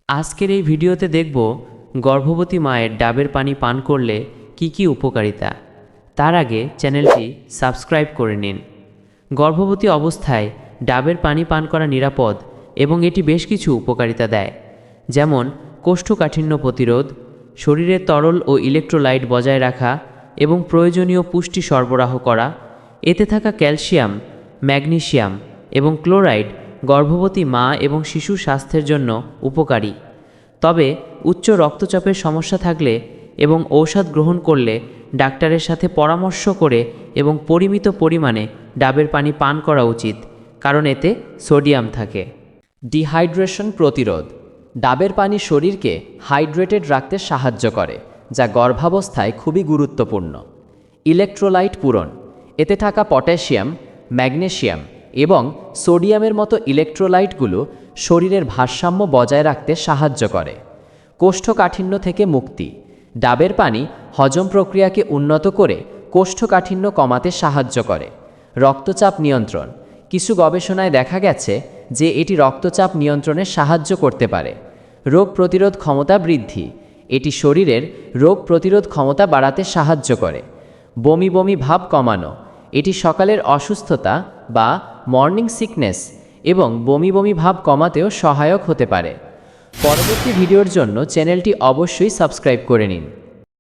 আজকের এই ভিডিওতে দেখব গর্ভবতী মায়ের ডাবের পানি পান করলে কি কি উপকারিতা। তার আগে চ্যানেলটি সাবস্ক্রাইব করে নিন। গর্ভবতী অবস্থায় ডাবের পানি পান করা নিরাপদ এবং এটি বেশ কিছু উপকারিতা দেয়, যেমন কোষ্ঠকাঠিন্য প্রতিরোধ, শরীরের তরল ও ইলেকট্রোলাইট বজায় রাখা এবং প্রয়োজনীয় পুষ্টি সরবরাহ করা। এতে থাকা ক্যালসিয়াম, ম্যাগনেসিয়াম এবং ক্লোরাইড গর্ভবতী মা এবং শিশুর স্বাস্থ্যের জন্য উপকারী। তবে উচ্চ রক্তচাপের সমস্যা থাকলে এবং ঔষধ গ্রহণ করলে ডাক্তারের সাথে পরামর্শ করে এবং পরিমিত পরিমাণে ডাবের পানি পান করা উচিত, কারণ এতে সোডিয়াম থাকে। ডিহাইড্রেশন প্রতিরোধ। ডাবের পানি শরীরকে হাইড্রেটেড রাখতে সাহায্য করে, যা গর্ভাবস্থায় খুবই গুরুত্বপূর্ণ। ইলেকট্রোলাইট পূরণ। এতে থাকা পটাশিয়াম, ম্যাগনেসিয়াম এবং সোডিয়ামের মতো ইলেকট্রোলাইটগুলো শরীরের ভারসাম্য বজায় রাখতে সাহায্য করে। কোষ্ঠকাঠিন্য থেকে মুক্তি। ডাবের পানি হজম প্রক্রিয়াকে উন্নত করে কোষ্ঠকাঠিন্য কমাতে সাহায্য করে। রক্তচাপ নিয়ন্ত্রণ। কিছু গবেষণায় দেখা গেছে যে এটি রক্তচাপ নিয়ন্ত্রণে সাহায্য করতে পারে। রোগ প্রতিরোধ ক্ষমতা বৃদ্ধি। এটি শরীরের রোগ প্রতিরোধ ক্ষমতা বাড়াতে সাহায্য করে। বমি বমি ভাব কমানো। এটি সকালের অসুস্থতা বা মর্নিং সিকনেস এবং বমি বমি ভাব কমাতেও সহায়ক হতে পারে। পরবর্তী ভিডিওর জন্য চ্যানেলটি অবশ্যই সাবস্ক্রাইব করে নিন।